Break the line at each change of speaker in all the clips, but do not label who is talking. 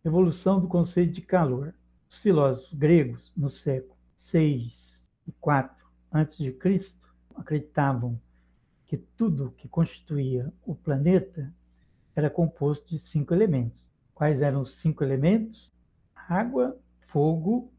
Evolução do conceito de calor. Os filósofos gregos, no século 6 e 4 a.C., acreditavam que tudo que constituía o planeta era composto de 5 elementos. Quais eram os 5 elementos? Água, fogo,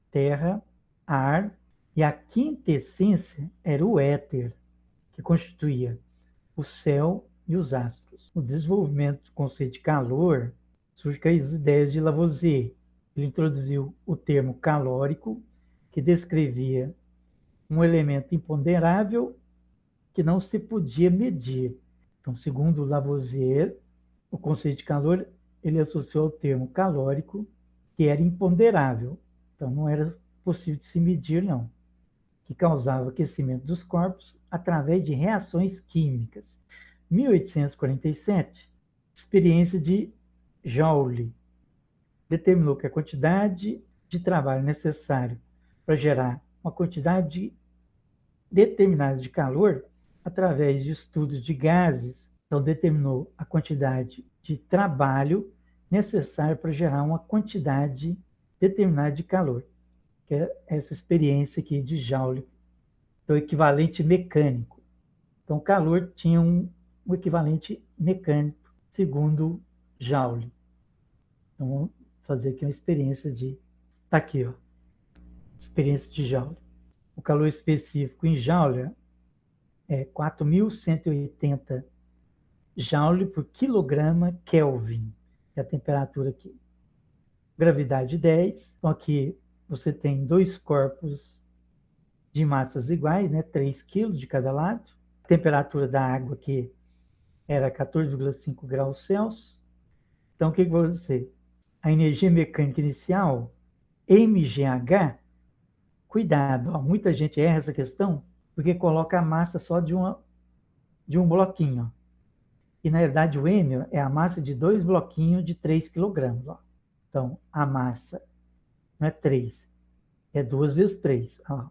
terra, ar, e a quinta essência era o éter, que constituía o céu e os astros. O desenvolvimento do conceito de calor surge com as ideias de Lavoisier. Ele introduziu o termo calórico, que descrevia um elemento imponderável que não se podia medir. Então, segundo Lavoisier, o conceito de calor ele associou ao termo calórico, que era imponderável. Então, não era possível de se medir, não. Que causava aquecimento dos corpos através de reações químicas. 1847, experiência de Joule determinou que a quantidade de trabalho necessário para gerar uma quantidade determinada de calor através de estudos de gases, então determinou a quantidade de trabalho necessário para gerar uma quantidade determinada de calor, que é essa experiência aqui de Joule, o equivalente mecânico. Então, o calor tinha um equivalente mecânico, segundo Joule. Então, vamos fazer aqui uma experiência de... Está aqui, ó. Experiência de Joule. O calor específico em Joule é 4.180 Joule por quilograma Kelvin. É a temperatura aqui. Gravidade 10. Então, aqui você tem dois corpos de massas iguais, né? 3 quilos de cada lado. A temperatura da água aqui era 14,5 graus Celsius. Então, o que vai ser? A energia mecânica inicial, mgh, cuidado, ó, muita gente erra essa questão porque coloca a massa só de um bloquinho. E, na verdade, o M é a massa de 2 bloquinhos de 3 quilogramas. Ó. Então, a massa não é 3, é 2 vezes 3. Ó.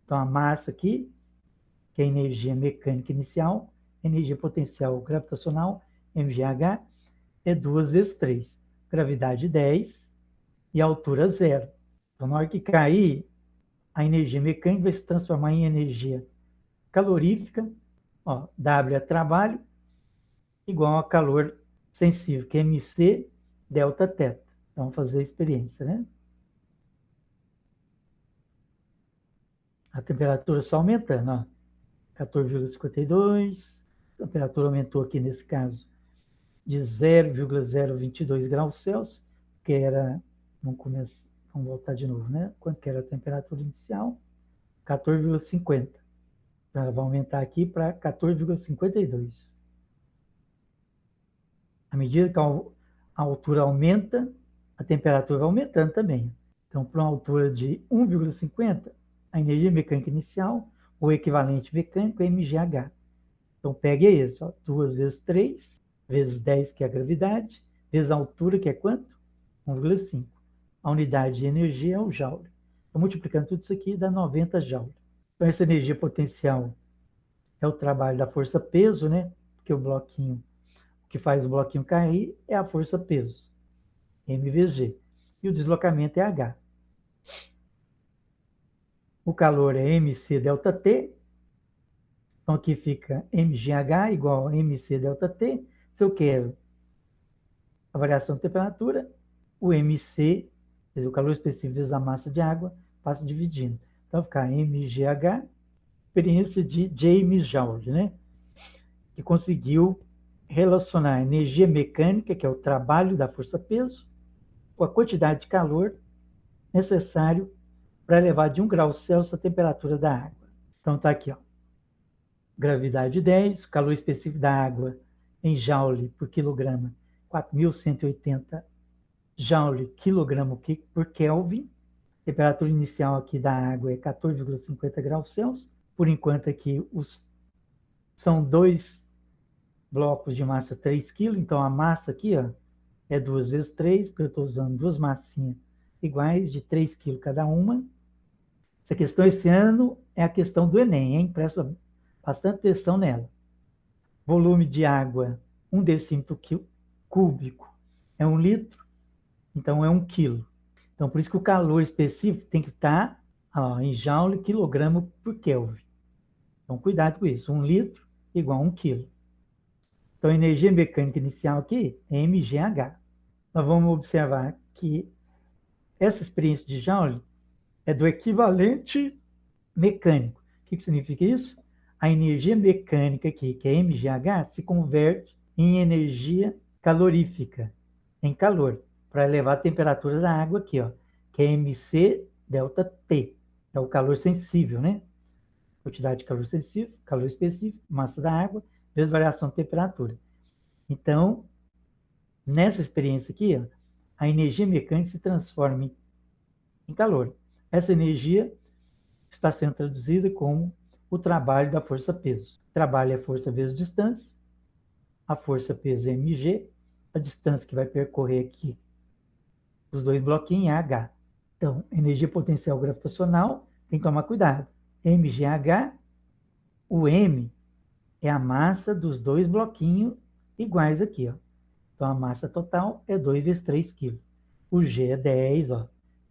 Então, a massa aqui, que é a energia mecânica inicial, energia potencial gravitacional, mgh, é 2 vezes 3. Gravidade 10 e altura 0. Então, na hora que cair, a energia mecânica vai se transformar em energia calorífica. Ó, W é trabalho, igual a calor sensível, que é MC delta teta. Então, vamos fazer a experiência, né? A temperatura só aumentando, ó. 14,52. A temperatura aumentou aqui, nesse caso, de 0,022 graus Celsius, que era... Vamos voltar de novo, né? Quanto que era a temperatura inicial? 14,50. Então, ela vai aumentar aqui para 14,52. À medida que a altura aumenta, a temperatura vai aumentando também. Então, para uma altura de 1,50, a energia mecânica inicial, ou equivalente mecânico, é mgh. Então, pegue isso, ó, 2 vezes 3, vezes 10, que é a gravidade, vezes a altura, que é quanto? 1,5. A unidade de energia é o joule. Então, multiplicando tudo isso aqui, dá 90 joule. Então, essa energia potencial é o trabalho da força-peso, né? Porque o bloquinho, o que faz o bloquinho cair é a força-peso, mvg. E o deslocamento é h. O calor é mc delta T. Então, aqui fica mgh igual a mc delta T. Se eu quero a variação de temperatura, o mc, quer dizer, o calor específico vezes a massa de água, passa dividindo. Então, vai ficar mgh, experiência de James Joule, né? Que conseguiu relacionar a energia mecânica, que é o trabalho da força-peso, com a quantidade de calor necessário para elevar de 1 grau Celsius a temperatura da água. Então, está aqui, ó. Gravidade 10, calor específico da água em joule por quilograma, 4.180 joule quilograma por Kelvin. Temperatura inicial aqui da água é 14,50 graus Celsius. Por enquanto aqui são 2 blocos de massa 3 kg, então a massa aqui, ó, é 2 vezes 3, porque eu estou usando 2 massinhas iguais de 3 kg cada uma. Essa questão esse ano é a questão do Enem, hein? Presta bastante atenção nela. Volume de água, 1 decímetro cúbico é 1 litro. Então, é 1 quilo. Então, por isso que o calor específico tem que estar em joule quilograma por Kelvin. Então, cuidado com isso. 1 litro igual a 1 quilo. Então, a energia mecânica inicial aqui é mgh. Nós vamos observar que essa experiência de Joule é do equivalente mecânico. O que significa isso? A energia mecânica aqui, que é mgh, se converte em energia calorífica, em calor, para elevar a temperatura da água aqui, ó, que é mc delta T, é o calor sensível, né? Quantidade de calor sensível, calor específico, massa da água, vezes variação de temperatura. Então, nessa experiência aqui, ó, a energia mecânica se transforma em calor. Essa energia está sendo traduzida como o trabalho da força-peso. Trabalho é força vezes distância, a força-peso é mg, a distância que vai percorrer aqui os dois bloquinhos é h. Então, energia potencial gravitacional, tem que tomar cuidado. mgh, o m é a massa dos dois bloquinhos iguais aqui, ó. Então, a massa total é 2 vezes 3 kg. O G é 10, ó,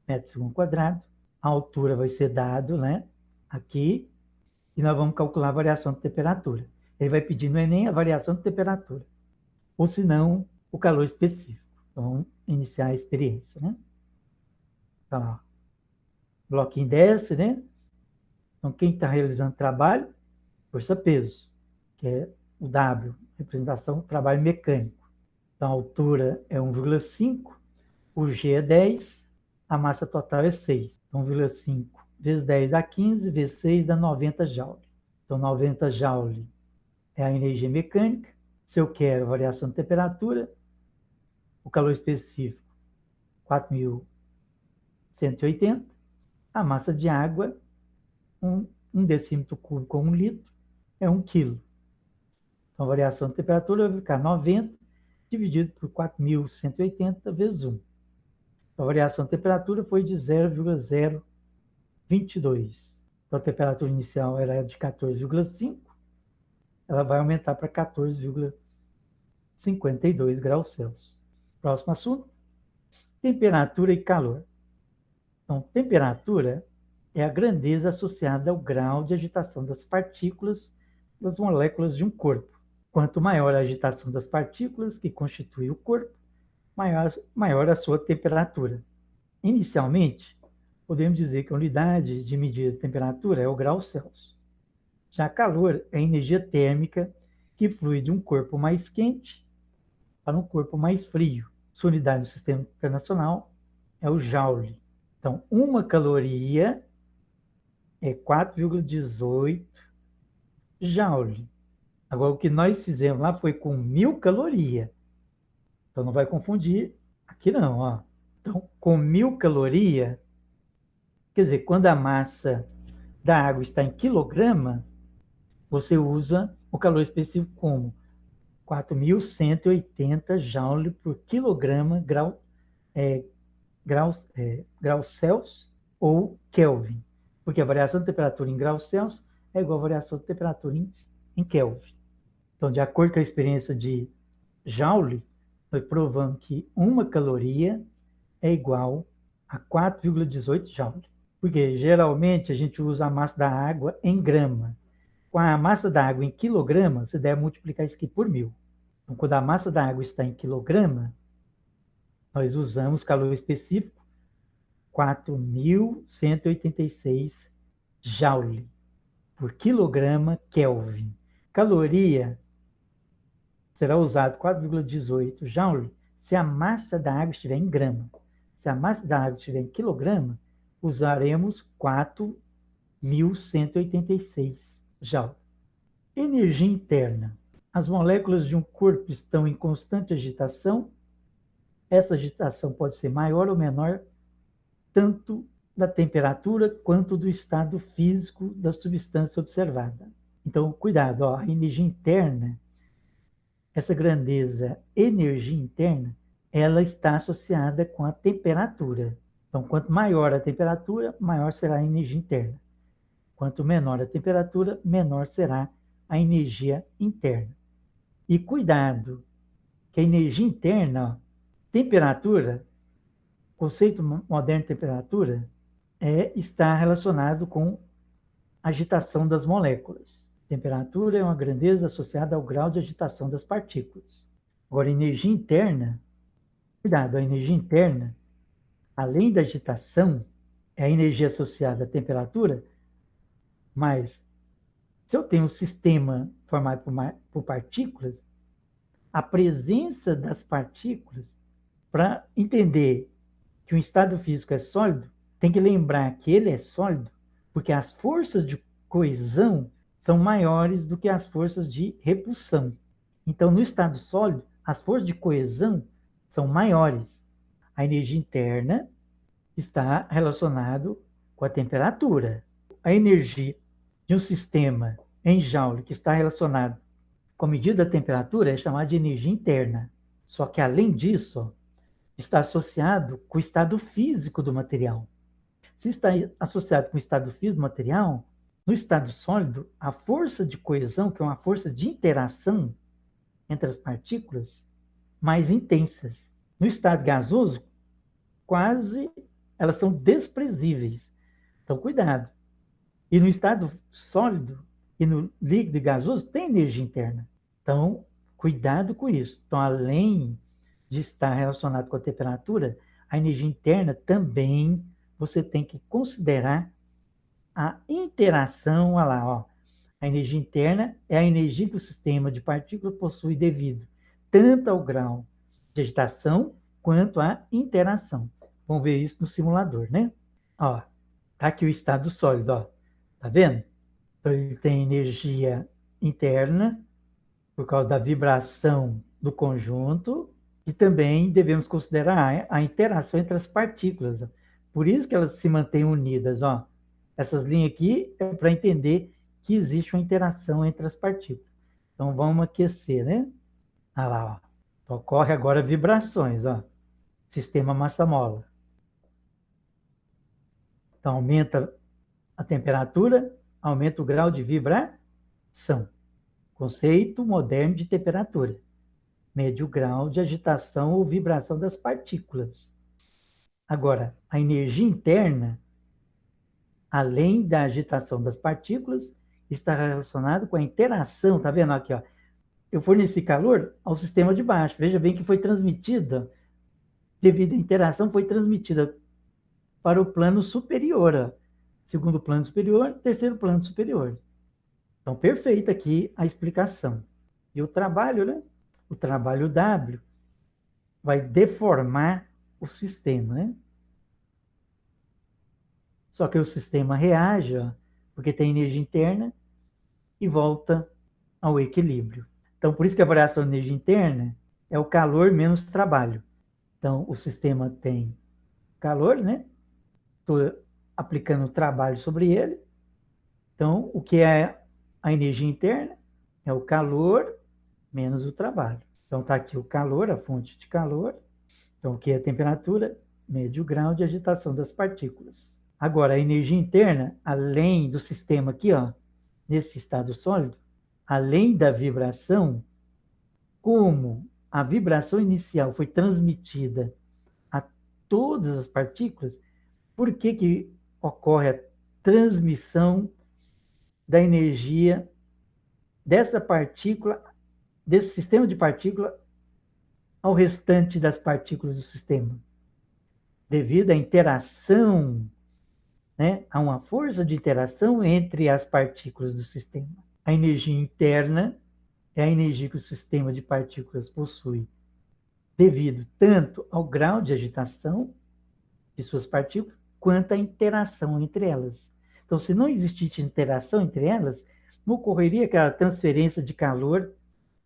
metro por segundo quadrado. A altura vai ser dado, né, aqui. E nós vamos calcular a variação de temperatura. Ele vai pedir, não é nem a variação de temperatura, ou se não, o calor específico. Então, vamos iniciar a experiência, né? Então, ó, bloquinho desce, né? Então, quem está realizando trabalho? Força-peso, que é o W, representação trabalho mecânico. Então, a altura é 1,5, o G é 10, a massa total é 6. Então, 1,5 vezes 10 dá 15, vezes 6 dá 90 joule. Então, 90 joule é a energia mecânica. Se eu quero variação de temperatura, o calor específico, 4.180, a massa de água, 1 decímetro cúbico ou 1 litro, é 1 quilo. Então, a variação de temperatura vai ficar 90 dividido por 4.180 vezes 1. A variação de temperatura foi de 0,022. Então, a temperatura inicial era de 14,5, ela vai aumentar para 14,52 graus Celsius. Próximo assunto, temperatura e calor. Então, temperatura é a grandeza associada ao grau de agitação das partículas das moléculas de um corpo. Quanto maior a agitação das partículas que constituem o corpo, maior a sua temperatura. Inicialmente, podemos dizer que a unidade de medida de temperatura é o grau Celsius. Já calor é a energia térmica que flui de um corpo mais quente para um corpo mais frio. Sua unidade do sistema internacional é o joule. Então, uma caloria é 4,18 joule. Agora, o que nós fizemos lá foi com 1.000 calorias. Então, não vai confundir aqui não, ó. Então, com 1.000 calorias, quer dizer, quando a massa da água está em quilograma, você usa o calor específico como 4.180 joule por quilograma graus Celsius ou Kelvin. Porque a variação de temperatura em graus Celsius é igual a variação de temperatura em Kelvin. Então, de acordo com a experiência de Joule, nós provamos que uma caloria é igual a 4,18 joule. Porque geralmente a gente usa a massa da água em grama. Com a massa da água em quilograma, você deve multiplicar isso aqui por 1.000. Então, quando a massa da água está em quilograma, nós usamos calor específico 4.186 joule por quilograma Kelvin. Caloria será usado 4,18 joule se a massa da água estiver em grama. Se a massa da água estiver em quilograma, usaremos 4.186 joule. Energia interna. As moléculas de um corpo estão em constante agitação. Essa agitação pode ser maior ou menor, tanto da temperatura quanto do estado físico da substância observada. Então, cuidado, ó, a energia interna, essa grandeza energia interna, ela está associada com a temperatura. Então, quanto maior a temperatura, maior será a energia interna. Quanto menor a temperatura, menor será a energia interna. E cuidado, que a energia interna, ó, temperatura conceito moderno de temperatura está relacionado com agitação das moléculas. Temperatura é uma grandeza associada ao grau de agitação das partículas. Agora, energia interna, cuidado, a energia interna, além da agitação, é a energia associada à temperatura, mas se eu tenho um sistema formado por partículas, a presença das partículas, para entender que um estado físico é sólido, tem que lembrar que ele é sólido porque as forças de coesão são maiores do que as forças de repulsão. Então, no estado sólido, as forças de coesão são maiores. A energia interna está relacionada com a temperatura. A energia de um sistema em Joule que está relacionado com a medida da temperatura é chamada de energia interna. Só que, além disso, está associado com o estado físico do material. Se está associado com o estado físico do material, no estado sólido, a força de coesão, que é uma força de interação entre as partículas, mais intensas. No estado gasoso, quase elas são desprezíveis. Então, cuidado. E no estado sólido e no líquido e gasoso, tem energia interna. Então, cuidado com isso. Então, além de estar relacionado com a temperatura, a energia interna também você tem que considerar a interação. Olha lá, ó. A energia interna é a energia que o sistema de partículas possui devido tanto ao grau de agitação quanto à interação. Vamos ver isso no simulador, né? Ó, tá aqui o estado sólido, ó. Tá vendo? Então, ele tem energia interna por causa da vibração do conjunto e também devemos considerar a interação entre as partículas. Por isso que elas se mantêm unidas, ó. Essas linhas aqui é para entender que existe uma interação entre as partículas. Então, vamos aquecer, né? Olha lá, ó. Ocorre agora vibrações, ó. Sistema massa-mola. Então, aumenta a temperatura, aumenta o grau de vibração. Conceito moderno de temperatura. Mede o grau de agitação ou vibração das partículas. Agora, a energia interna, além da agitação das partículas, está relacionada com a interação. Tá vendo aqui, ó? Eu forneci calor ao sistema de baixo. Veja bem que foi transmitida, devido à interação, foi transmitida para o plano superior. Ó. Segundo plano superior, terceiro plano superior. Então, perfeita aqui a explicação. E o trabalho, né? O trabalho W vai deformar o sistema, né? Só que o sistema reage, ó, porque tem energia interna e volta ao equilíbrio. Então, por isso que a variação de energia interna é o calor menos trabalho. Então, o sistema tem calor, né? Estou aplicando trabalho sobre ele. Então, o que é a energia interna? É o calor menos o trabalho. Então, está aqui o calor, a fonte de calor. Então, o que é a temperatura? Mede o grau de agitação das partículas. Agora, a energia interna, além do sistema aqui, ó, nesse estado sólido, além da vibração, como a vibração inicial foi transmitida a todas as partículas, por que ocorre a transmissão da energia dessa partícula, desse sistema de partícula, ao restante das partículas do sistema? Devido à interação, né, a uma força de interação entre as partículas do sistema. A energia interna é a energia que o sistema de partículas possui, devido tanto ao grau de agitação de suas partículas, quanto à interação entre elas. Então, se não existisse interação entre elas, não ocorreria aquela transferência de calor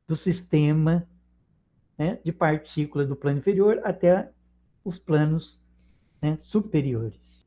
do sistema, né, de partículas do plano inferior até os planos, né, superiores.